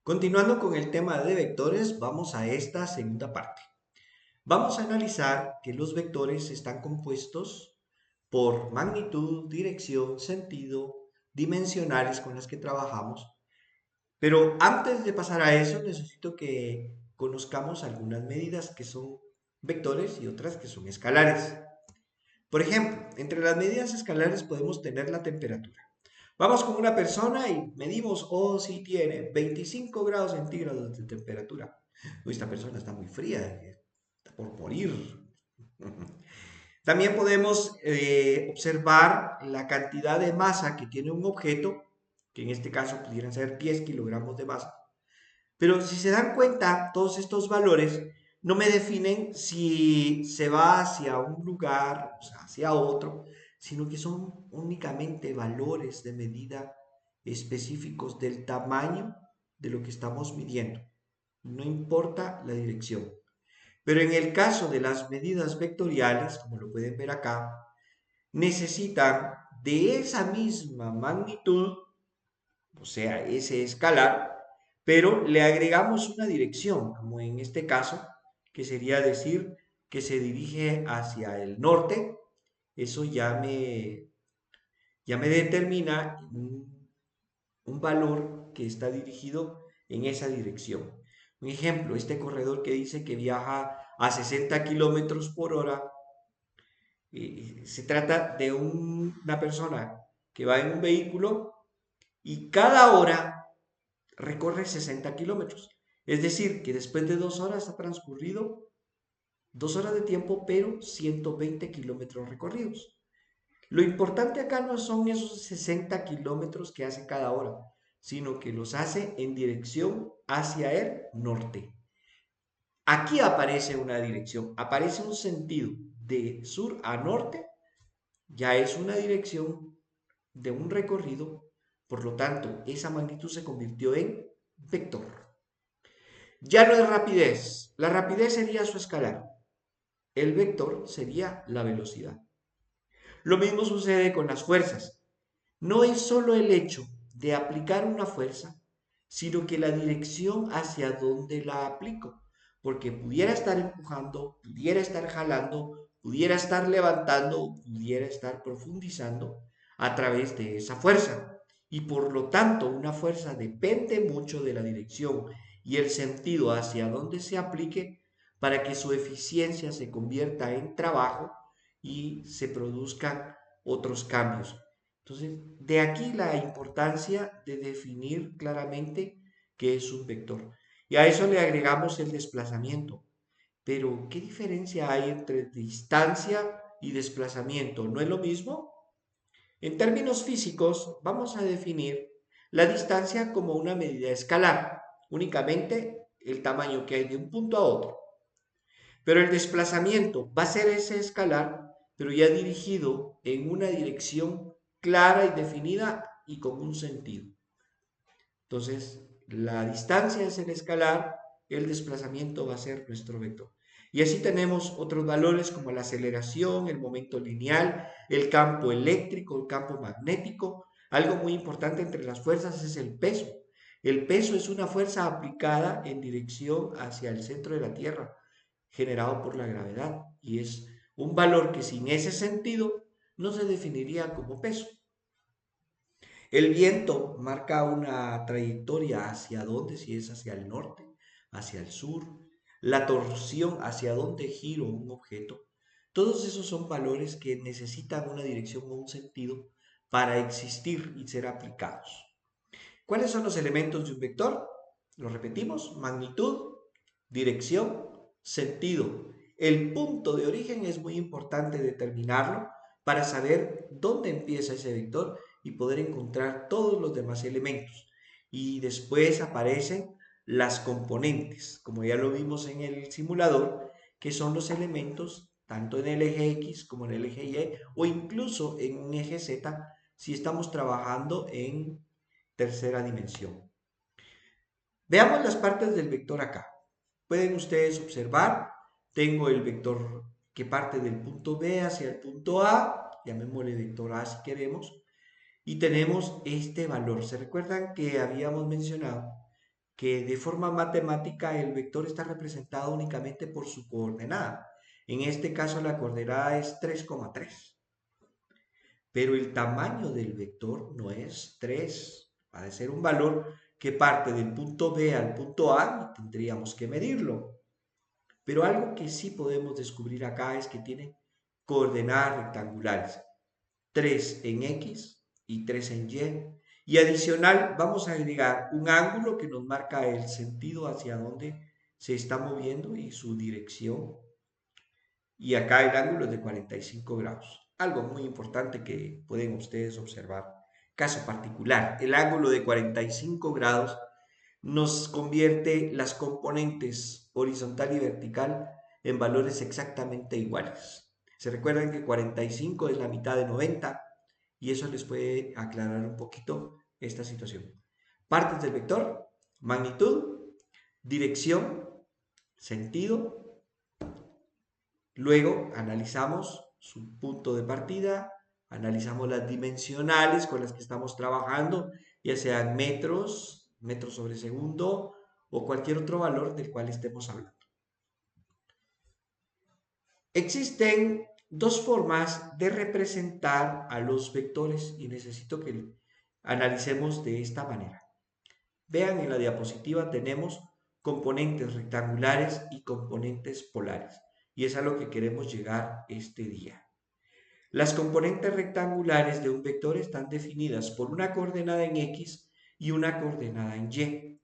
Continuando con el tema de vectores, vamos a esta segunda parte. Vamos a analizar que los vectores están compuestos por magnitud, dirección, sentido, dimensionales con las que trabajamos. Pero antes de pasar a eso, necesito que conozcamos algunas medidas que son vectores y otras que son escalares. Por ejemplo, entre las medidas escalares podemos tener la temperatura. Vamos con una persona y medimos, oh, sí tiene 25 grados centígrados de temperatura. Uy, esta persona está muy fría, está por morir. También podemos observar la cantidad de masa que tiene un objeto, que en este caso pudieran ser 10 kilogramos de masa. Pero si se dan cuenta, todos estos valores no me definen si se va hacia un lugar, o sea, hacia otro, sino que son únicamente valores de medida específicos del tamaño de lo que estamos midiendo. No importa la dirección. Pero en el caso de las medidas vectoriales, como lo pueden ver acá, necesitan de esa misma magnitud, o sea, ese escalar, pero le agregamos una dirección, como en este caso, que sería decir que se dirige hacia el norte. Eso ya me determina un valor que está dirigido en esa dirección. Un ejemplo, este corredor que dice que viaja a 60 kilómetros por hora, se trata de una persona que va en un vehículo y cada hora recorre 60 kilómetros. Es decir, que después de 2 horas ha transcurrido 2 horas de tiempo, pero 120 kilómetros recorridos. Lo importante acá no son esos 60 kilómetros que hace cada hora, sino que los hace en dirección hacia el norte. Aquí aparece una dirección, aparece un sentido de sur a norte, ya es una dirección de un recorrido, por lo tanto, esa magnitud se convirtió en vector. Ya no es rapidez, la rapidez sería su escalar, el vector sería la velocidad. Lo mismo sucede con las fuerzas. No es solo el hecho de aplicar una fuerza, sino que la dirección hacia donde la aplico. Porque pudiera estar empujando, pudiera estar jalando, pudiera estar levantando, pudiera estar profundizando a través de esa fuerza. Y por lo tanto, una fuerza depende mucho de la dirección y el sentido hacia donde se aplique para que su eficiencia se convierta en trabajo y se produzcan otros cambios. Entonces, de aquí la importancia de definir claramente qué es un vector. Y a eso le agregamos el desplazamiento. Pero, ¿qué diferencia hay entre distancia y desplazamiento? ¿No es lo mismo? En términos físicos, vamos a definir la distancia como una medida escalar, únicamente el tamaño que hay de un punto a otro. Pero el desplazamiento va a ser ese escalar, pero ya dirigido en una dirección clara y definida y con un sentido. Entonces, la distancia es el escalar, el desplazamiento va a ser nuestro vector. Y así tenemos otros valores como la aceleración, el momento lineal, el campo eléctrico, el campo magnético. Algo muy importante entre las fuerzas es el peso. El peso es una fuerza aplicada en dirección hacia el centro de la Tierra, generado por la gravedad, y es un valor que sin ese sentido no se definiría como peso. El viento marca una trayectoria hacia dónde, si es hacia el norte, hacia el sur, la torsión hacia dónde giro un objeto. Todos esos son valores que necesitan una dirección o un sentido para existir y ser aplicados. ¿Cuáles son los elementos de un vector? Lo repetimos: magnitud, dirección, sentido. El punto de origen es muy importante determinarlo para saber dónde empieza ese vector y poder encontrar todos los demás elementos. Y después aparecen las componentes, como ya lo vimos en el simulador, que son los elementos tanto en el eje X como en el eje Y o incluso en un eje Z si estamos trabajando en tercera dimensión. Veamos las partes del vector acá. Pueden ustedes observar, tengo el vector que parte del punto B hacia el punto A, llamémosle vector A si queremos, y tenemos este valor. ¿Se recuerdan que habíamos mencionado que de forma matemática el vector está representado únicamente por su coordenada. En este caso la coordenada es 3,3. Pero el tamaño del vector no es 3. Va a ser un valor que parte del punto B al punto A y tendríamos que medirlo. Pero algo que sí podemos descubrir acá es que tiene coordenadas rectangulares. 3 en X y 3 en Y. Y adicional vamos a agregar un ángulo que nos marca el sentido hacia donde se está moviendo y su dirección. Y acá el ángulo es de 45 grados. Algo muy importante que pueden ustedes observar. Caso particular, el ángulo de 45 grados nos convierte las componentes horizontal y vertical en valores exactamente iguales. Se recuerdan que 45 es la mitad de 90 y eso les puede aclarar un poquito esta situación. Partes del vector, magnitud, dirección, sentido. Luego analizamos su punto de partida, analizamos las dimensionales con las que estamos trabajando, ya sean metros, metros sobre segundo o cualquier otro valor del cual estemos hablando. Existen dos formas de representar a los vectores y necesito que analicemos de esta manera. Vean en la diapositiva tenemos componentes rectangulares y componentes polares y es a lo que queremos llegar este día. Las componentes rectangulares de un vector están definidas por una coordenada en X y una coordenada en Y,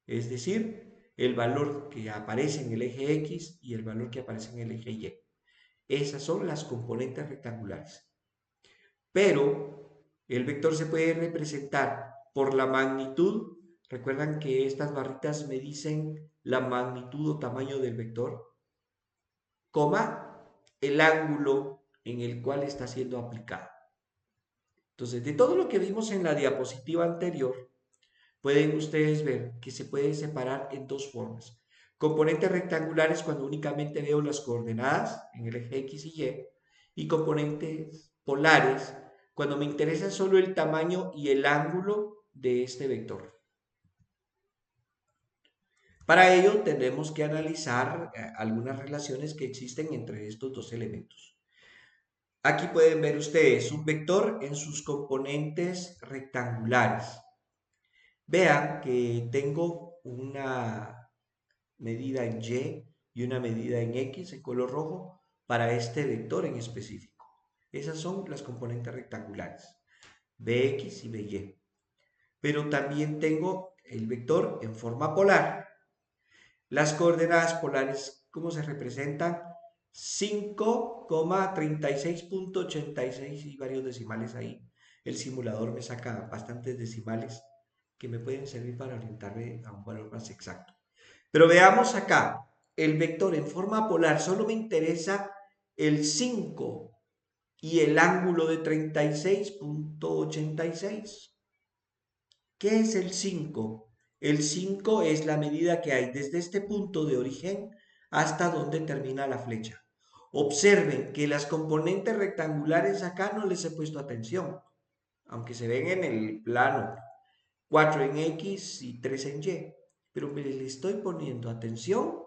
es decir, el valor que aparece en el eje X y el valor que aparece en el eje Y. Esas son las componentes rectangulares. Pero el vector se puede representar por la magnitud. Recuerdan que estas barritas me dicen la magnitud o tamaño del vector, coma, el ángulo en el cual está siendo aplicado. Entonces, de todo lo que vimos en la diapositiva anterior, pueden ustedes ver que se puede separar en dos formas. Componentes rectangulares cuando únicamente veo las coordenadas en el eje X y Y componentes polares cuando me interesa solo el tamaño y el ángulo de este vector. Para ello tendremos que analizar algunas relaciones que existen entre estos dos elementos. Aquí pueden ver ustedes un vector en sus componentes rectangulares. Vean que tengo una medida en Y y una medida en X en color rojo para este vector en específico. Esas son las componentes rectangulares, Bx y By. Pero también tengo el vector en forma polar. Las coordenadas polares, ¿cómo se representan? 5,36.86 y varios decimales ahí. El simulador me saca bastantes decimales que me pueden servir para orientarme a un valor más exacto. Pero veamos acá, el vector en forma polar solo me interesa el 5 y el ángulo de 36.86. ¿Qué es el 5? El 5 es la medida que hay desde este punto de origen hasta donde termina la flecha. Observen que las componentes rectangulares acá no les he puesto atención, aunque se ven en el plano 4 en X y 3 en Y, pero le estoy poniendo atención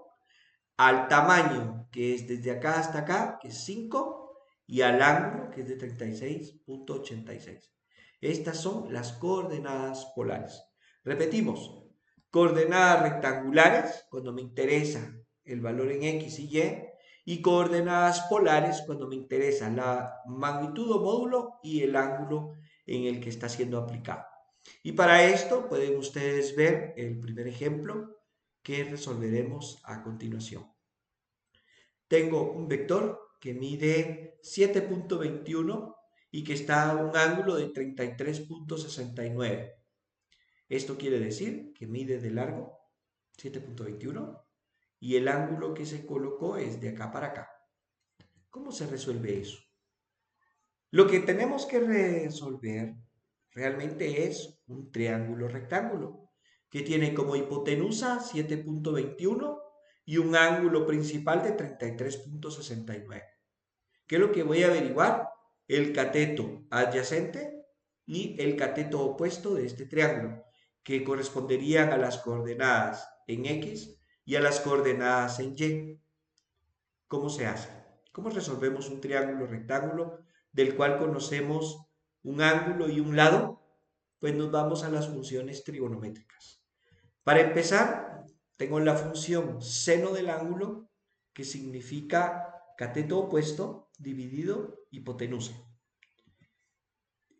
al tamaño que es desde acá hasta acá, que es 5, y al ángulo que es de 36.86. Estas son las coordenadas polares. Repetimos, coordenadas rectangulares cuando me interesa el valor en X y Y coordenadas polares cuando me interesa la magnitud o módulo y el ángulo en el que está siendo aplicado. Y para esto pueden ustedes ver el primer ejemplo que resolveremos a continuación. Tengo un vector que mide 7.21 y que está a un ángulo de 33.69. Esto quiere decir que mide de largo 7.21 y el ángulo que se colocó es de acá para acá. ¿Cómo se resuelve eso? Lo que tenemos que resolver realmente es un triángulo rectángulo que tiene como hipotenusa 7.21 y un ángulo principal de 33.69. ¿Qué es lo que voy a averiguar? El cateto adyacente y el cateto opuesto de este triángulo. que corresponderían a las coordenadas en X y a las coordenadas en Y. ¿Cómo se hace? ¿Cómo resolvemos un triángulo rectángulo del cual conocemos un ángulo y un lado? Pues nos vamos a las funciones trigonométricas. Para empezar, tengo la función seno del ángulo, que significa cateto opuesto dividido hipotenusa.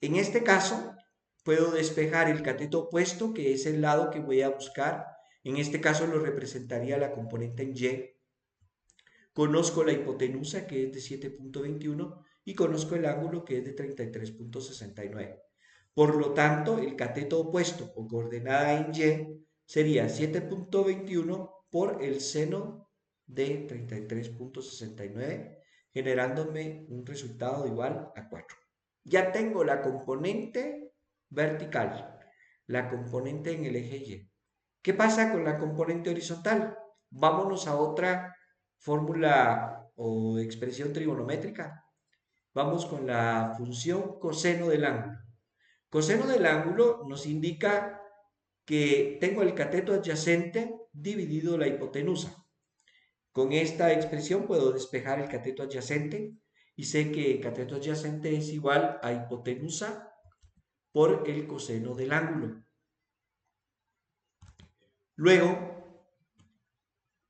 En este caso, puedo despejar el cateto opuesto, que es el lado que voy a buscar. En este caso lo representaría la componente en Y. Conozco la hipotenusa, que es de 7.21, y conozco el ángulo, que es de 33.69. Por lo tanto, el cateto opuesto o coordenada en Y sería 7.21 por el seno de 33.69, generándome un resultado igual a 4. Ya tengo la componente vertical, la componente en el eje Y. ¿Qué pasa con la componente horizontal? Vámonos a otra fórmula o expresión trigonométrica. Vamos con la función coseno del ángulo. Coseno del ángulo nos indica que tengo el cateto adyacente dividido la hipotenusa. Con esta expresión puedo despejar el cateto adyacente y sé que cateto adyacente es igual a hipotenusa por el coseno del ángulo. Luego,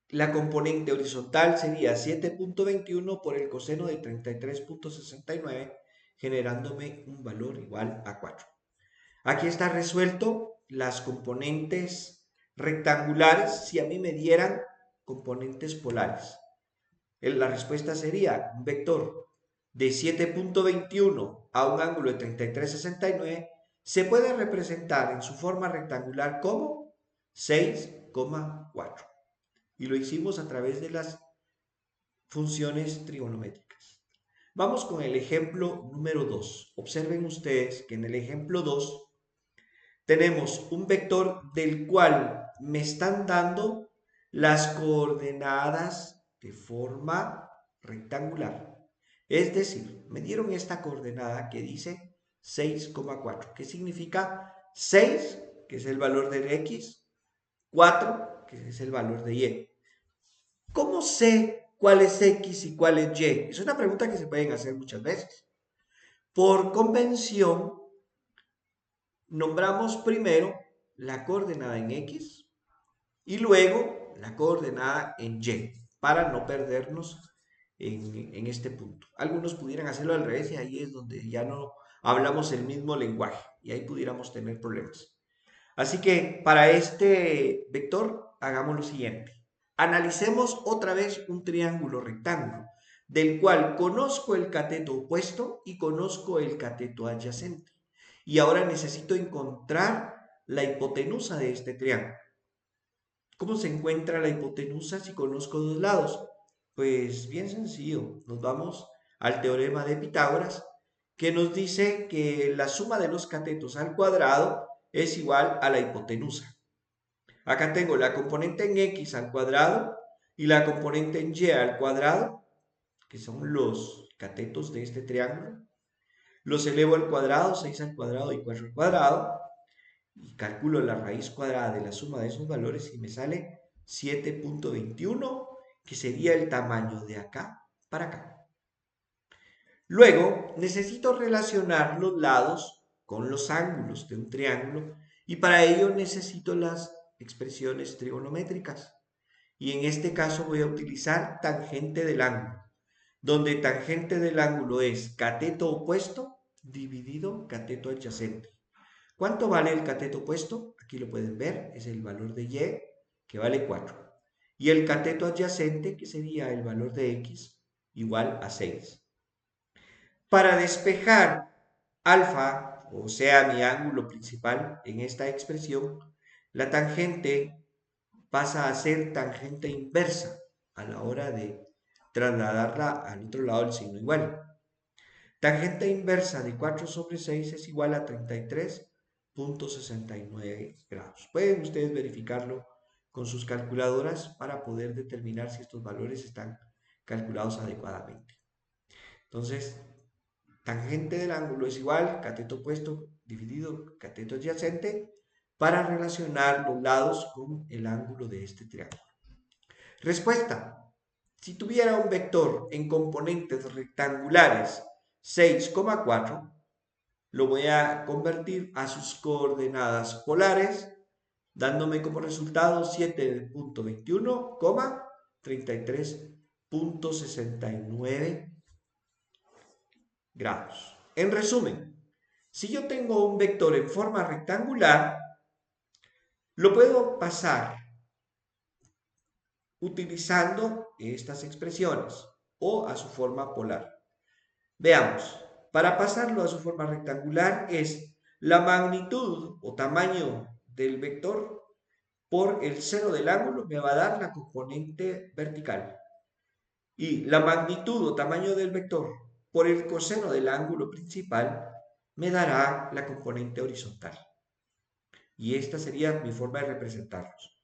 la componente horizontal sería 7.21 por el coseno de 33.69, generándome un valor igual a 4. Aquí está resuelto las componentes rectangulares si a mí me dieran componentes polares. La respuesta sería un vector de 7.21 a un ángulo de 33.69 se puede representar en su forma rectangular como 6,4. Y lo hicimos a través de las funciones trigonométricas. Vamos con el ejemplo número 2. Observen ustedes que en el ejemplo 2 tenemos un vector del cual me están dando las coordenadas de forma rectangular. Es decir, me dieron esta coordenada que dice 6,4, que significa 6, que es el valor de X, 4, que es el valor de Y. ¿Cómo sé cuál es X y cuál es Y? Es una pregunta que se pueden hacer muchas veces. Por convención, nombramos primero la coordenada en X y luego la coordenada en Y para no perdernos en este punto. Algunos pudieran hacerlo al revés y ahí es donde ya no hablamos el mismo lenguaje y ahí pudiéramos tener problemas. Así que para este vector hagamos lo siguiente. Analicemos otra vez un triángulo rectángulo del cual conozco el cateto opuesto y conozco el cateto adyacente. Y ahora necesito encontrar la hipotenusa de este triángulo. ¿Cómo se encuentra la hipotenusa si conozco dos lados? Pues bien sencillo, nos vamos al teorema de Pitágoras, que nos dice que la suma de los catetos al cuadrado es igual a la hipotenusa. Acá tengo la componente en X al cuadrado y la componente en Y al cuadrado, que son los catetos de este triángulo. Los elevo al cuadrado, 6 al cuadrado y 4 al cuadrado, y calculo la raíz cuadrada de la suma de esos valores y me sale 7.21, que sería el tamaño de acá para acá. Luego, necesito relacionar los lados con los ángulos de un triángulo y para ello necesito las expresiones trigonométricas. Y en este caso voy a utilizar tangente del ángulo, donde tangente del ángulo es cateto opuesto dividido cateto adyacente. ¿Cuánto vale el cateto opuesto? Aquí lo pueden ver, es el valor de Y, que vale 4. Y el cateto adyacente, que sería el valor de X, igual a 6. Para despejar alfa, o sea, mi ángulo principal en esta expresión, la tangente pasa a ser tangente inversa a la hora de trasladarla al otro lado del signo igual. Tangente inversa de 4 sobre 6 es igual a 33.69 grados. Pueden ustedes verificarlo con sus calculadoras para poder determinar si estos valores están calculados adecuadamente. Entonces, tangente del ángulo es igual cateto opuesto dividido cateto adyacente para relacionar los lados con el ángulo de este triángulo. Respuesta. Si tuviera un vector en componentes rectangulares 6,4, lo voy a convertir a sus coordenadas polares, dándome como resultado 7.21, 33.69 grados. En resumen, si yo tengo un vector en forma rectangular, lo puedo pasar utilizando estas expresiones o a su forma polar. Veamos, para pasarlo a su forma rectangular es la magnitud o tamaño del vector por el seno del ángulo me va a dar la componente vertical. Y la magnitud o tamaño del vector por el coseno del ángulo principal me dará la componente horizontal. Y esta sería mi forma de representarlos.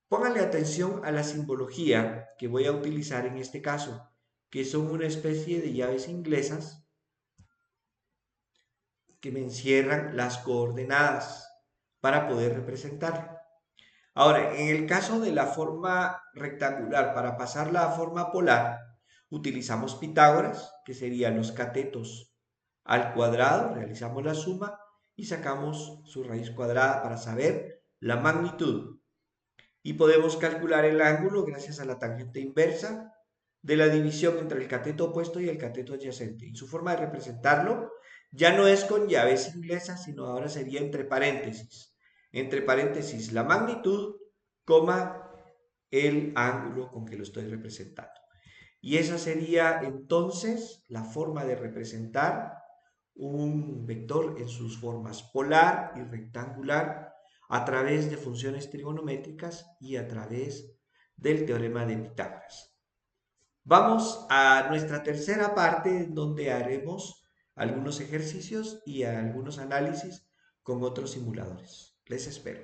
Pónganle atención a la simbología que voy a utilizar en este caso, que son una especie de llaves inglesas que me encierran las coordenadas para poder representar. Ahora, en el caso de la forma rectangular, para pasarla a forma polar, utilizamos Pitágoras, que serían los catetos al cuadrado, realizamos la suma y sacamos su raíz cuadrada para saber la magnitud. Y podemos calcular el ángulo gracias a la tangente inversa de la división entre el cateto opuesto y el cateto adyacente. Y su forma de representarlo ya no es con llaves inglesas, sino ahora sería entre paréntesis. Entre paréntesis la magnitud, coma, el ángulo con que lo estoy representando. Y esa sería entonces la forma de representar un vector en sus formas polar y rectangular a través de funciones trigonométricas y a través del teorema de Pitágoras. Vamos a nuestra tercera parte donde haremos algunos ejercicios y algunos análisis con otros simuladores. Les espero.